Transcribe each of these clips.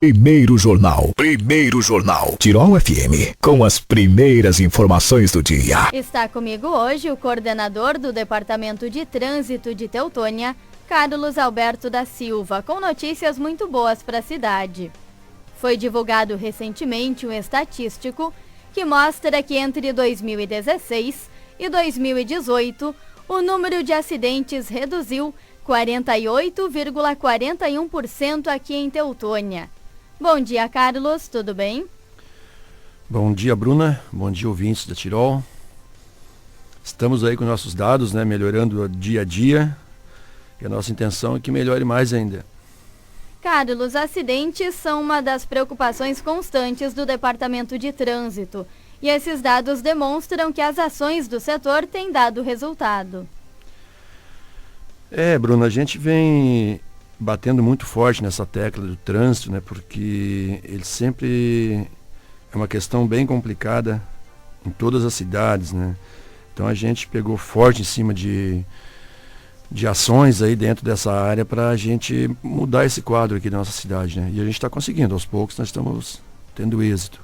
Primeiro Jornal, Tirol FM, com as primeiras informações do dia. Está comigo hoje o coordenador do Departamento de Trânsito de Teutônia, Carlos Alberto da Silva, com notícias muito boas para a cidade. Foi divulgado recentemente um estatístico que mostra que entre 2016 e 2018, o número de acidentes reduziu 48,41% aqui em Teutônia. Bom dia, Carlos, tudo bem? Bom dia, Bruna. Bom dia, ouvintes da Tirol. Estamos aí com nossos dados, melhorando dia a dia. E a nossa intenção é que melhore mais ainda. Carlos, acidentes são uma das preocupações constantes do Departamento de Trânsito. E esses dados demonstram que as ações do setor têm dado resultado. Bruna, a gente vem batendo muito forte nessa tecla do trânsito, porque ele sempre é uma questão bem complicada em todas as cidades, Então a gente pegou forte em cima de ações aí dentro dessa área para a gente mudar esse quadro aqui da nossa cidade, E a gente está conseguindo, aos poucos nós estamos tendo êxito.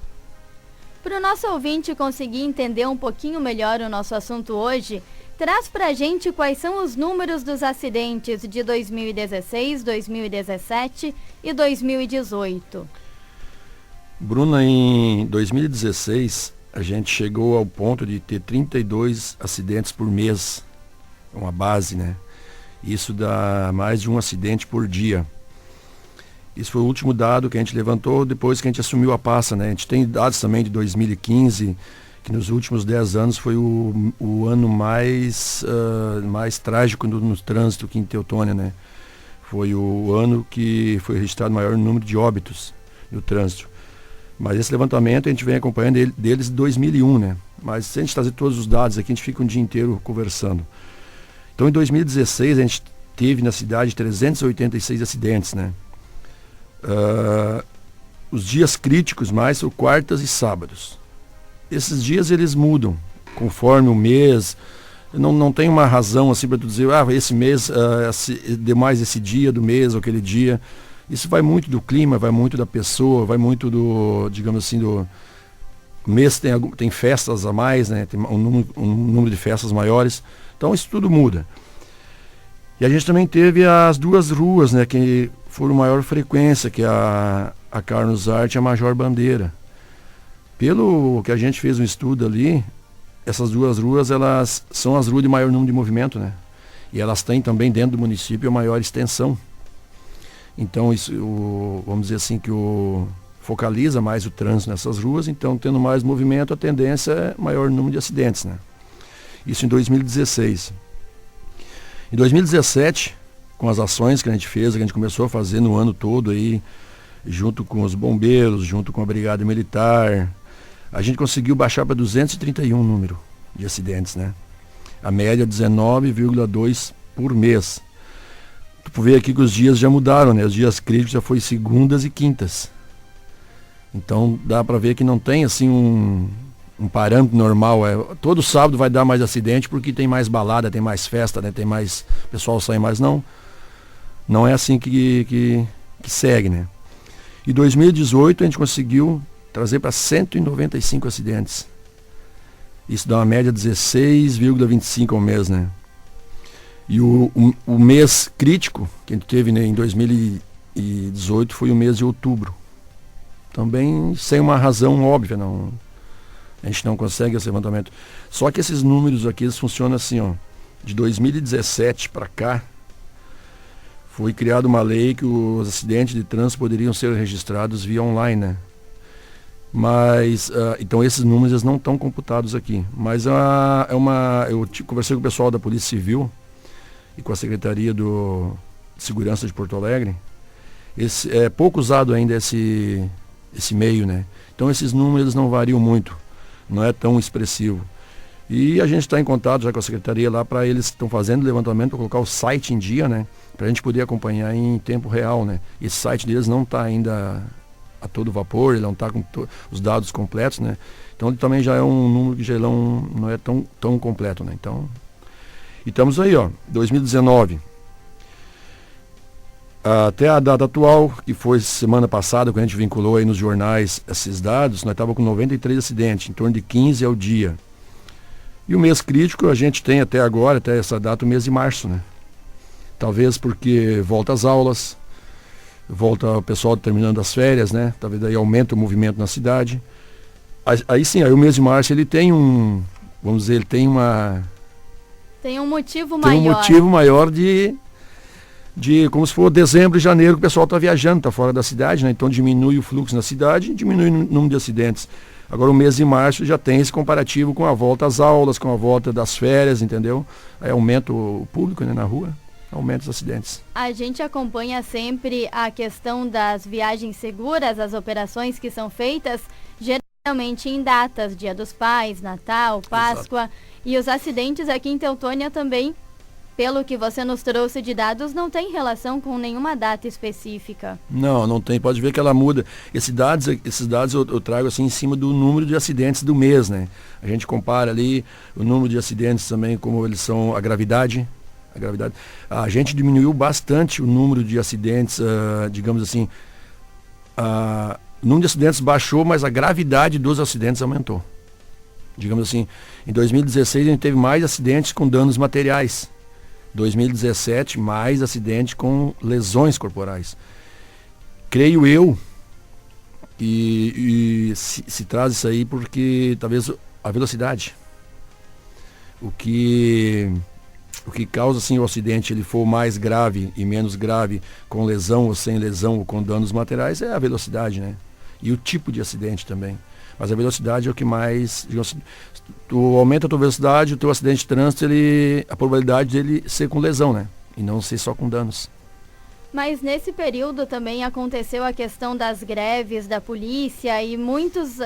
Para o nosso ouvinte conseguir entender um pouquinho melhor o nosso assunto hoje, traz para a gente quais são os números dos acidentes de 2016, 2017 e 2018. Bruna, em 2016, a gente chegou ao ponto de ter 32 acidentes por mês, uma base, Isso dá mais de um acidente por dia. Isso foi o último dado que a gente levantou depois que a gente assumiu a pasta, A gente tem dados também de 2015, que nos últimos 10 anos foi o ano mais trágico no trânsito aqui em Teutônia, Foi o ano que foi registrado o maior número de óbitos no trânsito. Mas esse levantamento a gente vem acompanhando deles em 2001, Mas se a gente trazer todos os dados aqui, a gente fica um dia inteiro conversando. Então, em 2016, a gente teve na cidade 386 acidentes, Os dias críticos mais são quartas e sábados. Esses dias eles mudam conforme o mês. Não tem uma razão assim para tu dizer, esse mês deu mais esse dia do mês ou aquele dia. Isso vai muito do clima, vai muito da pessoa, vai muito do, digamos assim, do mês tem festas a mais, Tem um número de festas maiores. Então isso tudo muda. E a gente também teve as duas ruas, que foram maior frequência, que é a Carlos Arte e a Major Bandeira. Pelo que a gente fez um estudo ali, essas duas ruas, elas são as ruas de maior número de movimento, E elas têm também dentro do município a maior extensão. Então, isso, vamos dizer assim, que focaliza mais o trânsito nessas ruas, então tendo mais movimento, a tendência é maior número de acidentes, Isso em 2016. Em 2017, com as ações que a gente fez, que a gente começou a fazer no ano todo aí, junto com os bombeiros, junto com a Brigada Militar, a gente conseguiu baixar para 231 número de acidentes, A média 19,2 por mês. Tu vê aqui que os dias já mudaram, Os dias críticos já foi segundas e quintas. Então dá para ver que não tem assim um parâmetro normal. Todo sábado vai dar mais acidente porque tem mais balada, tem mais festa, tem mais pessoal sai mais. Não é assim que segue, Em 2018 a gente conseguiu trazer para 195 acidentes. Isso dá uma média de 16,25 ao mês, E o mês crítico que a gente teve em 2018 foi o mês de outubro. Também sem uma razão óbvia, a gente não consegue esse levantamento. Só que esses números aqui, eles funcionam assim, de 2017 para cá, foi criada uma lei que os acidentes de trânsito poderiam ser registrados via online, Mas, então esses números eles não estão computados aqui. Mas eu conversei com o pessoal da Polícia Civil e com a Secretaria de Segurança de Porto Alegre. É pouco usado ainda esse meio, Então esses números não variam muito, não é tão expressivo. E a gente está em contato já com a Secretaria lá para eles estão fazendo levantamento para colocar o site em dia, Para a gente poder acompanhar em tempo real, Esse site deles não está ainda a todo vapor, ele não está com os dados completos, Então ele também já é um número que já não é tão completo, Então, e estamos aí, 2019. Até a data atual, que foi semana passada, quando a gente vinculou aí nos jornais esses dados, nós estávamos com 93 acidentes, em torno de 15 ao dia. E o mês crítico a gente tem até agora, até essa data, o mês de março, né? Talvez porque volta às aulas, volta o pessoal terminando as férias, né? Talvez aí aumenta o movimento na cidade. Aí sim, aí o mês de março ele tem vamos dizer, ele tem um motivo tem maior. um motivo maior de como se for dezembro e janeiro, que o pessoal está viajando, está fora da cidade, né? Então diminui o fluxo na cidade e diminui o número de acidentes. Agora o mês de março já tem esse comparativo com a volta às aulas, com a volta das férias, entendeu? Aí aumenta o público, né, na rua, aumenta os acidentes. A gente acompanha sempre a questão das viagens seguras, as operações que são feitas, geralmente em datas, Dia dos Pais, Natal, Páscoa. Exato. E os acidentes aqui em Teutônia também, pelo que você nos trouxe de dados, não tem relação com nenhuma data específica. Não tem. Pode ver que ela muda. Esses dados eu trago assim em cima do número de acidentes do mês, né? A gente compara ali o número de acidentes também, como eles são, a gravidade. A gente diminuiu bastante o número de acidentes, digamos assim. O número de acidentes baixou, mas a gravidade dos acidentes aumentou. Digamos assim, em 2016 a gente teve mais acidentes com danos materiais. 2017, mais acidente com lesões corporais. Creio eu, e se traz isso aí porque talvez a velocidade. O que causa assim, o acidente ele for mais grave e menos grave, com lesão ou sem lesão, ou com danos materiais, é a velocidade, né? E o tipo de acidente também. Mas a velocidade é o que mais... Tu aumenta a tua velocidade, o teu acidente de trânsito, a probabilidade dele ser com lesão, né? E não ser só com danos. Mas nesse período também aconteceu a questão das greves da polícia e muitos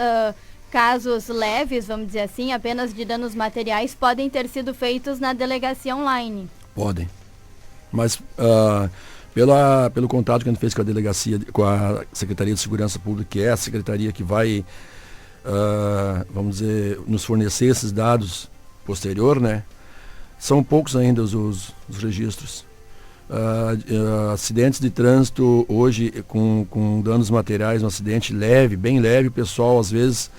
casos leves, vamos dizer assim, apenas de danos materiais, podem ter sido feitos na delegacia online. Podem. Mas pelo contato que a gente fez com a delegacia, com a Secretaria de Segurança Pública, que é a secretaria que vai... vamos dizer, nos fornecer esses dados posterior, né? São poucos ainda os registros. Acidentes de trânsito hoje com danos materiais, um acidente leve, bem leve, o pessoal às vezes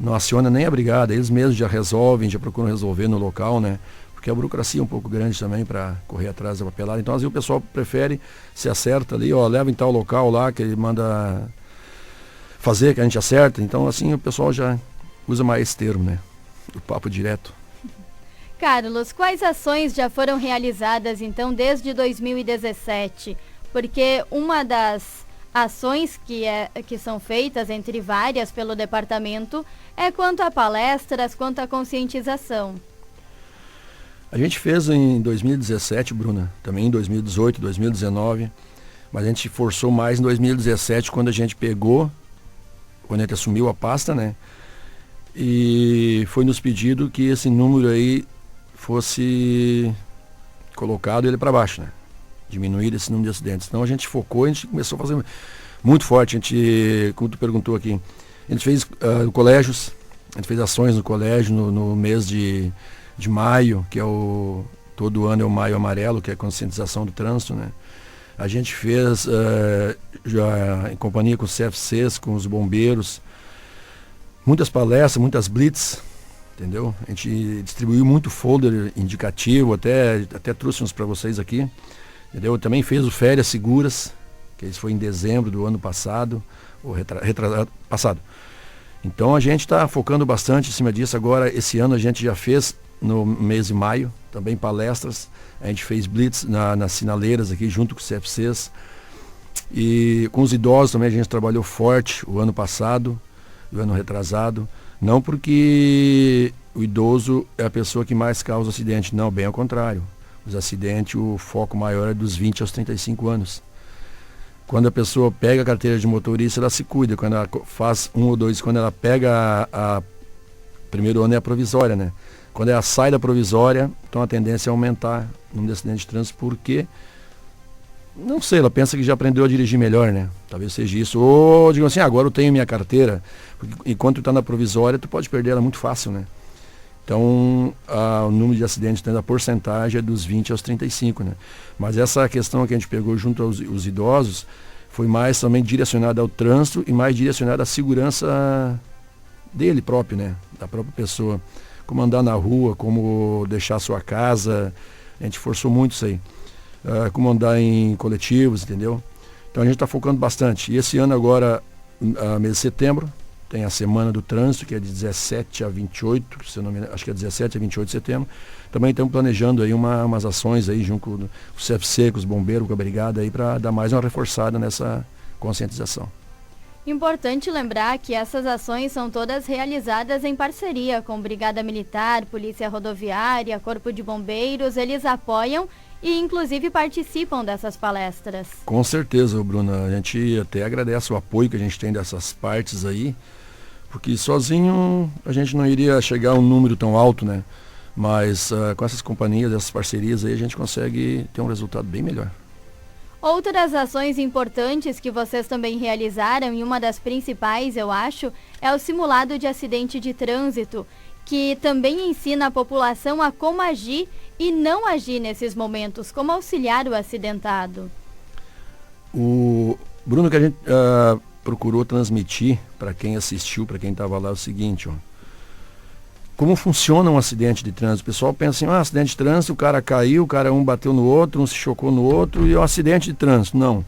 não aciona nem a brigada, eles mesmos já resolvem, já procuram resolver no local, né? Porque a burocracia é um pouco grande também para correr atrás da papelada. Então às vezes o pessoal prefere, se acerta ali, leva em tal local lá que ele manda fazer, que a gente acerta. Então assim o pessoal já usa mais esse termo, né? O papo direto. Carlos, quais ações já foram realizadas então desde 2017? Porque uma das ações que são feitas, entre várias, pelo departamento, é quanto a palestras, quanto a conscientização. A gente fez em 2017, Bruna, também em 2018, 2019, mas a gente forçou mais em 2017, quando a gente assumiu a pasta, né? E foi nos pedido que esse número aí fosse colocado ele para baixo, né? Diminuir esse número de acidentes. Então a gente focou, a gente começou a fazer muito forte. A gente, como tu perguntou aqui, a gente fez colégios, a gente fez ações no colégio no mês de maio, que é todo ano é o Maio Amarelo, que é a conscientização do trânsito, né? A gente fez já em companhia com os CFCs, com os bombeiros, muitas palestras, muitas blitz, entendeu? A gente distribuiu muito folder indicativo, até trouxe uns para vocês aqui, entendeu? Também fez o Férias Seguras, que isso foi em dezembro do ano passado, ou retrasado passado. Então a gente está focando bastante em cima disso. Agora, esse ano a gente já fez, no mês de maio, também palestras. A gente fez blitz nas sinaleiras aqui, junto com os CFCs. E com os idosos também a gente trabalhou forte o ano passado, o ano retrasado. Não porque o idoso é a pessoa que mais causa acidente, não, bem ao contrário. Os acidentes, o foco maior é dos 20 aos 35 anos. Quando a pessoa pega a carteira de motorista, ela se cuida. Quando ela faz 1 ou 2, quando ela pega primeiro ano é a provisória, né? Quando ela sai da provisória, então a tendência é aumentar o número de acidentes de trânsito, porque, não sei, ela pensa que já aprendeu a dirigir melhor, né? Talvez seja isso. Ou, digamos assim, agora eu tenho minha carteira, porque enquanto tu está na provisória, tu pode perder ela muito fácil, né? Então, o número de acidentes, a porcentagem é dos 20 aos 35, né? Mas essa questão que a gente pegou junto aos idosos foi mais também direcionada ao trânsito e mais direcionada à segurança dele próprio, né? Da própria pessoa. Como andar na rua, como deixar a sua casa, a gente forçou muito isso aí. Como andar em coletivos, entendeu? Então a gente está focando bastante. E esse ano agora, mês de setembro, tem a Semana do Trânsito, que é de 17 a 28, se eu não me engano, acho que é 17 a 28 de setembro. Também estamos planejando aí umas ações aí junto com o CFC, com os bombeiros, com a brigada aí, para dar mais uma reforçada nessa conscientização. Importante lembrar que essas ações são todas realizadas em parceria com Brigada Militar, Polícia Rodoviária, Corpo de Bombeiros. Eles apoiam e inclusive participam dessas palestras. Com certeza, Bruna. A gente até agradece o apoio que a gente tem dessas partes aí, porque sozinho a gente não iria chegar a um número tão alto, né? Mas com essas companhias, essas parcerias aí, a gente consegue ter um resultado bem melhor. Outras ações importantes que vocês também realizaram, e uma das principais, eu acho, é o simulado de acidente de trânsito, que também ensina a população a como agir e não agir nesses momentos, como auxiliar o acidentado. O Bruno, que a gente procurou transmitir para quem assistiu, para quem estava lá, é o seguinte, ó. Como funciona um acidente de trânsito? O pessoal pensa assim, acidente de trânsito, o cara caiu, um bateu no outro, um se chocou no outro, e é um acidente de trânsito. Não.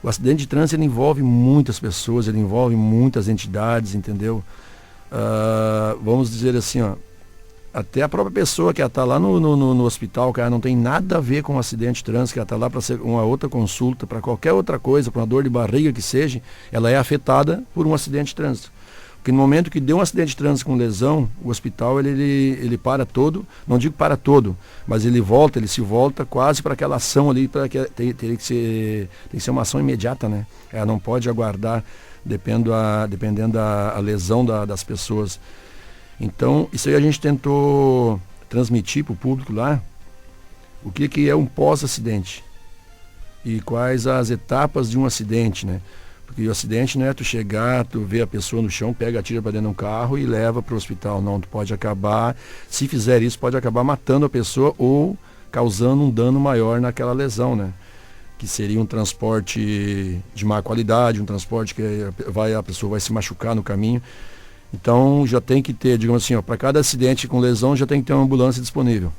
O acidente de trânsito ele envolve muitas pessoas, ele envolve muitas entidades, entendeu? Vamos dizer assim, ó, até a própria pessoa que está lá no hospital, cara, não tem nada a ver com um acidente de trânsito, que ela está lá para ser uma outra consulta, para qualquer outra coisa, para uma dor de barriga que seja, ela é afetada por um acidente de trânsito. Porque no momento que deu um acidente de trânsito com lesão, o hospital ele para todo, não digo para todo, mas ele se volta quase para aquela ação ali, tem que ser uma ação imediata, né? Ela não pode aguardar, dependendo da lesão das pessoas. Então, isso aí a gente tentou transmitir para o público lá, o que é um pós-acidente e quais as etapas de um acidente, né? Porque o acidente não é tu chegar, tu vê a pessoa no chão, pega, atira para dentro de um carro e leva para o hospital. Não, tu pode acabar, se fizer isso, pode acabar matando a pessoa ou causando um dano maior naquela lesão, né? Que seria um transporte de má qualidade, um transporte que a pessoa vai se machucar no caminho. Então já tem que ter, digamos assim, para cada acidente com lesão já tem que ter uma ambulância disponível.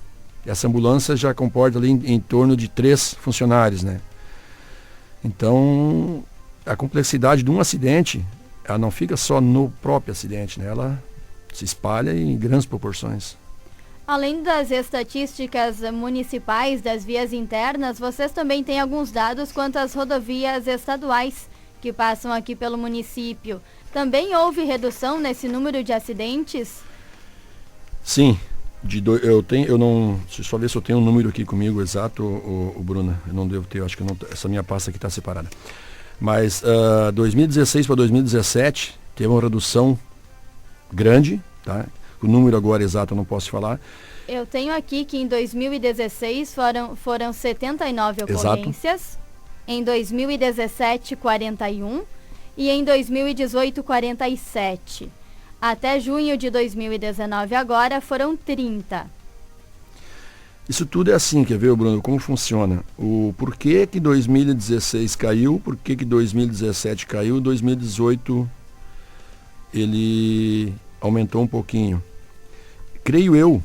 Essa ambulância já comporta ali em torno de 3 funcionários, né? Então a complexidade de um acidente, ela não fica só no próprio acidente, né? Ela se espalha em grandes proporções. Além das estatísticas municipais das vias internas, vocês também têm alguns dados quanto às rodovias estaduais que passam aqui pelo município. Também houve redução nesse número de acidentes? Sim. Deixa eu só ver se eu tenho um número aqui comigo exato, o Bruna. Eu não devo ter, acho que essa minha pasta aqui está separada. Mas 2016 para 2017 teve uma redução grande, tá? O número agora exato eu não posso falar. Eu tenho aqui que em 2016 foram 79 ocorrências, exato. Em 2017 41 e em 2018 47. Até junho de 2019 agora foram 30. Isso tudo é assim, quer ver, Bruno, como funciona? O porquê que 2016 caiu, porquê que 2017 caiu, 2018 ele aumentou um pouquinho. Creio eu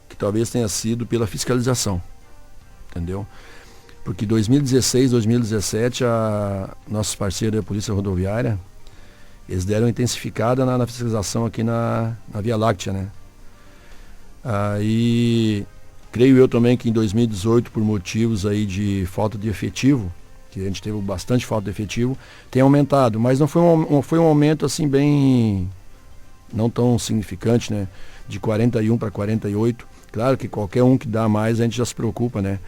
que talvez tenha sido pela fiscalização, entendeu? Porque 2016, 2017, nossos parceiros da Polícia Rodoviária, eles deram intensificada na fiscalização aqui na Via Láctea, né? Aí, creio eu também que em 2018, por motivos aí de falta de efetivo, que a gente teve bastante falta de efetivo, tem aumentado, mas não foi um aumento assim bem, não tão significante, né? De 41 para 48. Claro que qualquer um que dá mais a gente já se preocupa, né?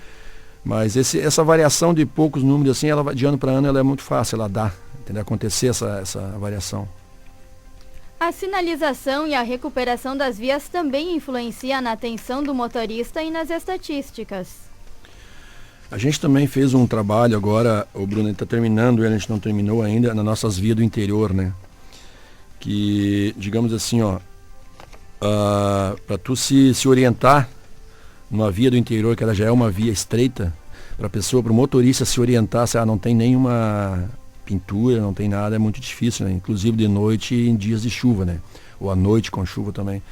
Mas essa variação de poucos números assim, ela de ano para ano ela é muito fácil, ela dá, entendeu? Acontecer essa variação. A sinalização e a recuperação das vias também influencia na atenção do motorista e nas estatísticas. A gente também fez um trabalho agora, o Bruno está terminando, a gente não terminou ainda, nas nossas vias do interior, né? Que, digamos assim, ó, para tu se orientar numa via do interior, que ela já é uma via estreita, para o motorista se orientar, se não tem nenhuma pintura, não tem nada, é muito difícil, né? Inclusive de noite em dias de chuva, né? Ou à noite com chuva também.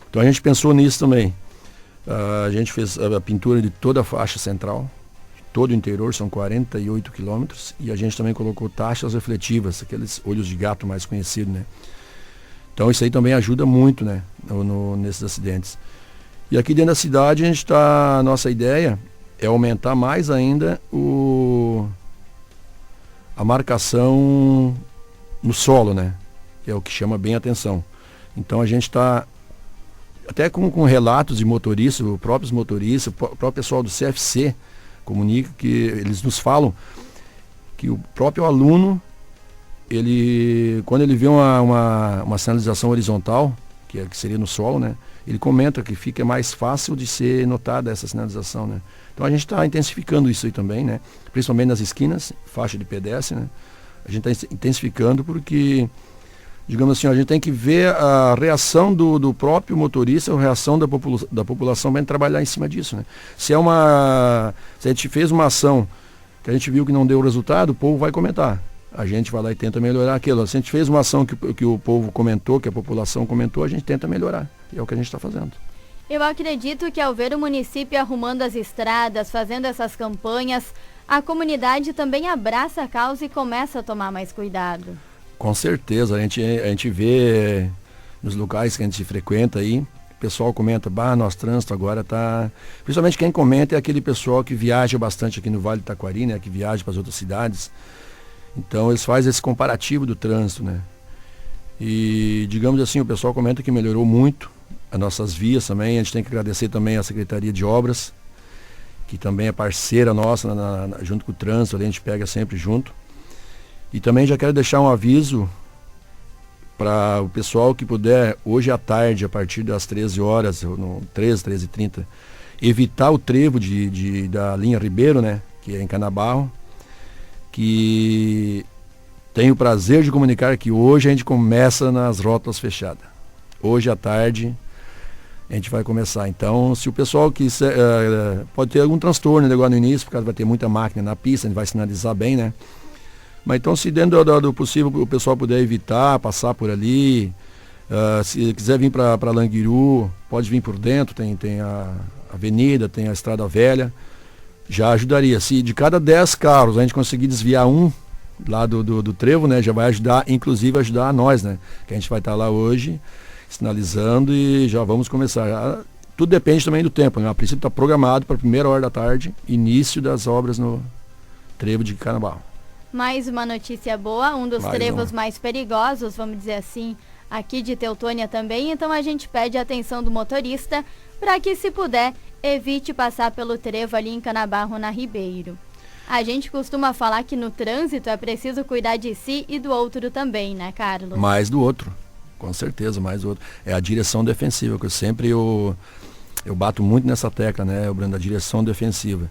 Então a gente pensou nisso também. A gente fez a pintura de toda a faixa central, todo o interior, são 48 quilômetros, e a gente também colocou taxas refletivas, aqueles olhos de gato mais conhecidos, né? Então isso aí também ajuda muito, né? Nesses acidentes. E aqui dentro da cidade a nossa ideia é aumentar mais ainda a marcação no solo, né? Que é o que chama bem a atenção. Então a gente está até com relatos de motoristas, os próprios motoristas, o próprio pessoal do CFC comunica que eles nos falam que o próprio aluno, quando ele vê uma sinalização horizontal, que seria no solo, né? Ele comenta que fica mais fácil de ser notada essa sinalização, né? Então a gente está intensificando isso aí também, né? Principalmente nas esquinas, faixa de pedestre, né? A gente está intensificando porque, digamos assim, a gente tem que ver a reação do próprio motorista, a reação da população para trabalhar em cima disso, né? Se a gente fez uma ação que a gente viu que não deu resultado, o povo vai comentar. A gente vai lá e tenta melhorar aquilo. Se a gente fez uma ação que o povo comentou, que a população comentou, a gente tenta melhorar. E é o que a gente está fazendo. Eu acredito que ao ver o município arrumando as estradas, fazendo essas campanhas, a comunidade também abraça a causa e começa a tomar mais cuidado. Com certeza, a gente vê nos locais que a gente frequenta aí, o pessoal comenta, nosso trânsito agora tá... Principalmente quem comenta é aquele pessoal que viaja bastante aqui no Vale do Taquari, né? Que viaja para as outras cidades. Então eles fazem esse comparativo do trânsito, né? E, digamos assim, o pessoal comenta que melhorou muito as nossas vias também. A gente tem que agradecer também a Secretaria de Obras, que também é parceira nossa, junto com o trânsito, ali a gente pega sempre junto. E também já quero deixar um aviso para o pessoal que puder, hoje à tarde, a partir das 13 horas, 13h30, evitar o trevo da linha Ribeiro, né? Que é em Canabarro, que tenho o prazer de comunicar que hoje a gente começa nas rótulas fechadas. Hoje à tarde a gente vai começar. Então, se o pessoal quiser, pode ter algum transtorno agora no início, porque vai ter muita máquina na pista, a gente vai sinalizar bem, né? Mas então, se dentro do possível o pessoal puder evitar, passar por ali, se quiser vir para Languiru, pode vir por dentro, tem a avenida, tem a estrada velha, já ajudaria. Se de cada 10 carros a gente conseguir desviar um lá do trevo, né, já vai ajudar, inclusive ajudar a nós, né, que a gente vai estar lá hoje sinalizando e já vamos começar. Tudo depende também do tempo, né? A princípio está programado para a 1h da tarde, início das obras no trevo de Canabarro. Mais uma notícia boa, um dos trevos mais perigosos, vamos dizer assim, aqui de Teutônia também, então a gente pede a atenção do motorista para que, se puder, evite passar pelo trevo ali em Canabarro, na Ribeiro. A gente costuma falar que no trânsito é preciso cuidar de si e do outro também, né, Carlos? Mais do outro, com certeza, mais do outro. É a direção defensiva, que eu bato muito nessa tecla, né, Brando, a direção defensiva.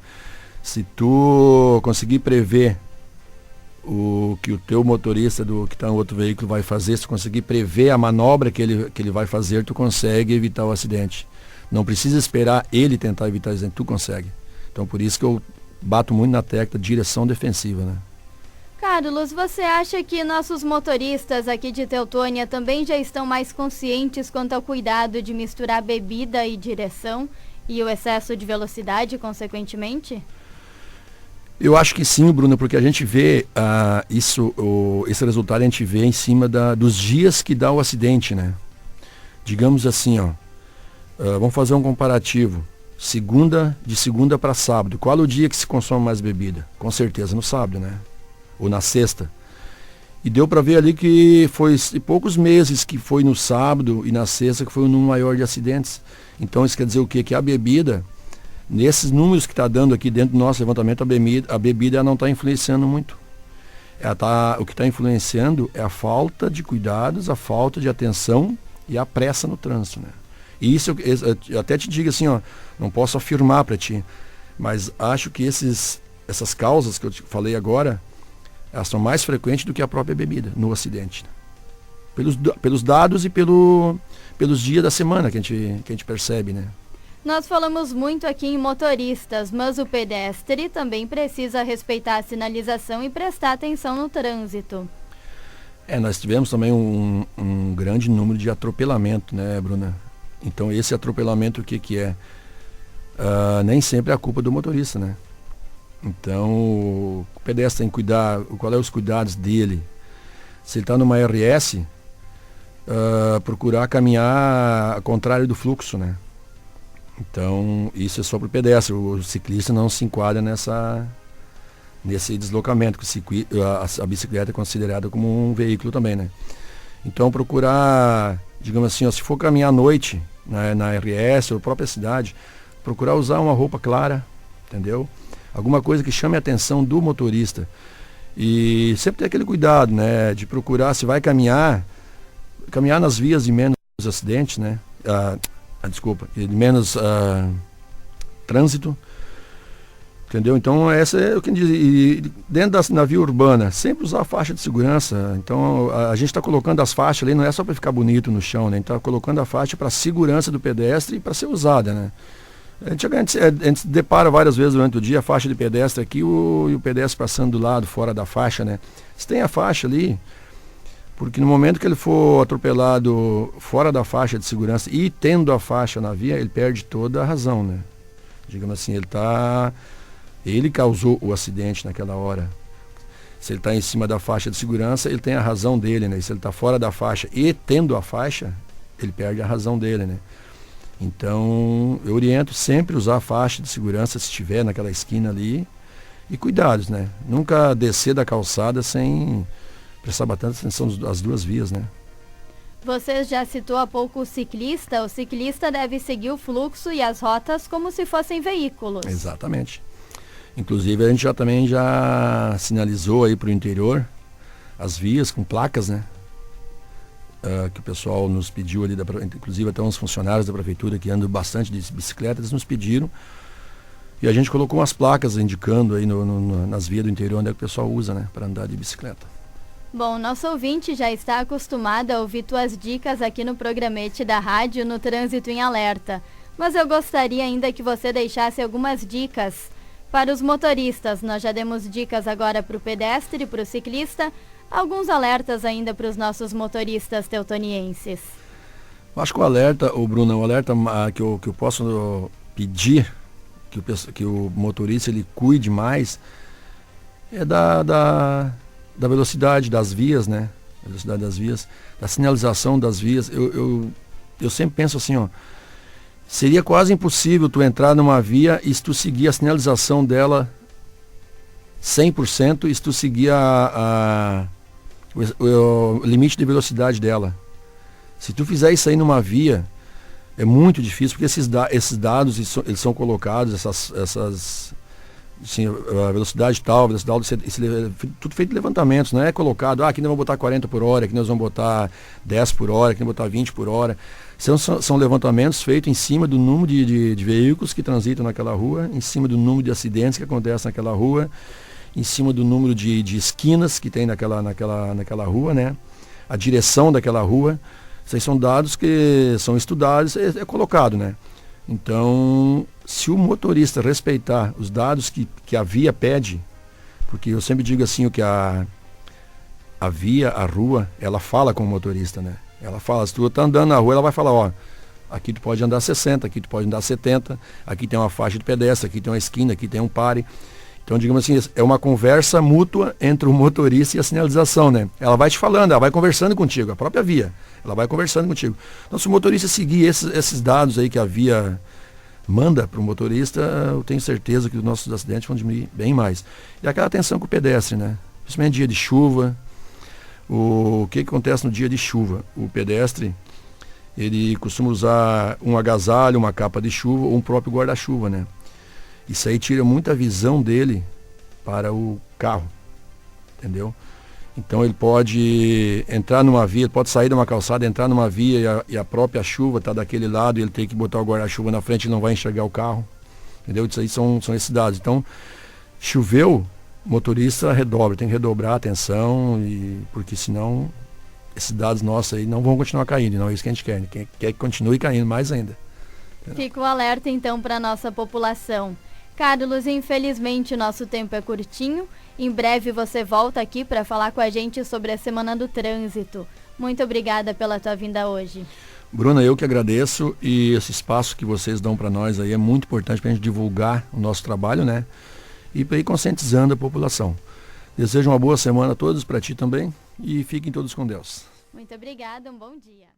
Se tu conseguir prever o que o teu motorista que está no outro veículo vai fazer, se tu conseguir prever a manobra que ele vai fazer, tu consegue evitar o acidente. Não precisa esperar ele tentar evitar o acidente, tu consegue. Então por isso que eu bato muito na tecla direção defensiva, né? Carlos, você acha que nossos motoristas aqui de Teutônia também já estão mais conscientes quanto ao cuidado de misturar bebida e direção e o excesso de velocidade, consequentemente? Eu acho que sim, Bruno, porque a gente vê esse resultado a gente vê em cima dos dias que dá o acidente, né? Digamos assim, vamos fazer um comparativo. De segunda para sábado. Qual é o dia que se consome mais bebida? Com certeza no sábado, né? Ou na sexta. E deu para ver ali que foi poucos meses que foi no sábado e na sexta que foi o número maior de acidentes. Então isso quer dizer o quê? Que a bebida, nesses números que está dando aqui dentro do nosso levantamento, a bebida não está influenciando muito. O que está influenciando é a falta de cuidados, a falta de atenção e a pressa no trânsito, né? E isso eu até te digo assim, não posso afirmar para ti, mas acho que essas causas que eu te falei agora, elas são mais frequentes do que a própria bebida no acidente, né? pelos dados e pelos dias da semana que a gente percebe, né? Nós falamos muito aqui em motoristas, mas o pedestre também precisa respeitar a sinalização e prestar atenção no trânsito. Nós tivemos também um grande número de atropelamento, né, Bruna? Então esse atropelamento, o que é? Nem sempre é a culpa do motorista, né? Então o pedestre tem que cuidar, qual é os cuidados dele? Se ele está numa RS, procurar caminhar ao contrário do fluxo, né? Então isso é só para o pedestre, o ciclista não se enquadra nesse deslocamento, que a bicicleta é considerada como um veículo também, né? Então procurar, digamos assim, se for caminhar à noite na RS ou própria cidade, procurar usar uma roupa clara, entendeu? Alguma coisa que chame a atenção do motorista. E sempre ter aquele cuidado, né? De procurar, se vai caminhar nas vias de menos acidentes, né? De menos trânsito. Entendeu? Então essa é o que diz. E dentro na via urbana, sempre usar a faixa de segurança. Então a gente está colocando as faixas ali, não é só para ficar bonito no chão, né? A gente está colocando a faixa para a segurança do pedestre e para ser usada, né? A gente depara várias vezes durante o dia a faixa de pedestre aqui e o pedestre passando do lado, fora da faixa, né? Se tem a faixa ali, porque no momento que ele for atropelado fora da faixa de segurança e tendo a faixa na via, ele perde toda a razão, né? Digamos assim, ele causou o acidente naquela hora. Se ele está em cima da faixa de segurança, ele tem a razão dele, né? E se ele está fora da faixa e tendo a faixa, ele perde a razão dele, né? Então, eu oriento sempre usar a faixa de segurança se estiver naquela esquina ali. E cuidados, né? Nunca descer da calçada sem prestar bastante atenção às duas vias, né? Você já citou há pouco o ciclista. O ciclista deve seguir o fluxo e as rotas como se fossem veículos. Exatamente. Inclusive, a gente também já sinalizou aí para o interior as vias com placas, né? Que o pessoal nos pediu ali, inclusive até uns funcionários da prefeitura que andam bastante de bicicleta, eles nos pediram. E a gente colocou umas placas indicando aí nas vias do interior onde é que o pessoal usa, né? Para andar de bicicleta. Bom, nosso ouvinte já está acostumado a ouvir tuas dicas aqui no programete da rádio no Trânsito em Alerta. Mas eu gostaria ainda que você deixasse algumas dicas para os motoristas. Nós já demos dicas agora para o pedestre e para o ciclista. Alguns alertas ainda para os nossos motoristas teutonienses. Eu acho que o alerta, Bruna, o alerta que eu posso pedir que o motorista ele cuide mais é da velocidade das vias, né? Velocidade das vias, da sinalização das vias. Eu sempre penso assim, ó, seria quase impossível tu entrar numa via e se tu seguir a sinalização dela 100% e se tu seguir o limite de velocidade dela. Se tu fizer isso aí numa via, é muito difícil, porque esses dados eles são colocados, assim, a velocidade tal, tudo feito de levantamentos, não é colocado, aqui nós vamos botar 40 por hora, aqui nós vamos botar 10 por hora, aqui nós vamos botar 20 por hora. São levantamentos feitos em cima do número de veículos que transitam naquela rua, em cima do número de acidentes que acontecem naquela rua, em cima do número de esquinas que tem naquela rua, né? A direção daquela rua. Esses são dados que são estudados, é colocado, né? Então, se o motorista respeitar os dados que a via pede, porque eu sempre digo assim, que a via, a rua, ela fala com o motorista, né? Ela fala, se tu tá andando na rua, ela vai falar, ó, aqui tu pode andar 60, aqui tu pode andar 70, aqui tem uma faixa de pedestre, aqui tem uma esquina, aqui tem um pare. Então, digamos assim, é uma conversa mútua entre o motorista e a sinalização, né? Ela vai te falando, ela vai conversando contigo, a própria via, ela vai conversando contigo. Então, se o motorista seguir esses dados aí que a via manda para o motorista, eu tenho certeza que os nossos acidentes vão diminuir bem mais. E aquela atenção com o pedestre, né? Principalmente dia de chuva. O que acontece no dia de chuva? O pedestre, ele costuma usar um agasalho, uma capa de chuva ou um próprio guarda-chuva, né? Isso aí tira muita visão dele para o carro, entendeu? Então ele pode entrar numa via, pode sair de uma calçada, entrar numa via e a própria chuva está daquele lado e ele tem que botar o guarda-chuva na frente e não vai enxergar o carro, entendeu? Isso aí são esses dados. Então, choveu, motorista redobra, tem que redobrar a atenção, porque senão esses dados nossos aí não vão continuar caindo, não é isso que a gente quer. Quer que continue caindo mais ainda. Fica o alerta então para nossa população. Carlos, infelizmente nosso tempo é curtinho. Em breve você volta aqui para falar com a gente sobre a Semana do Trânsito. Muito obrigada pela tua vinda hoje. Bruna, eu que agradeço, e esse espaço que vocês dão para nós aí é muito importante para a gente divulgar o nosso trabalho, né? E para ir conscientizando a população. Desejo uma boa semana a todos, para ti também, e fiquem todos com Deus. Muito obrigada, um bom dia.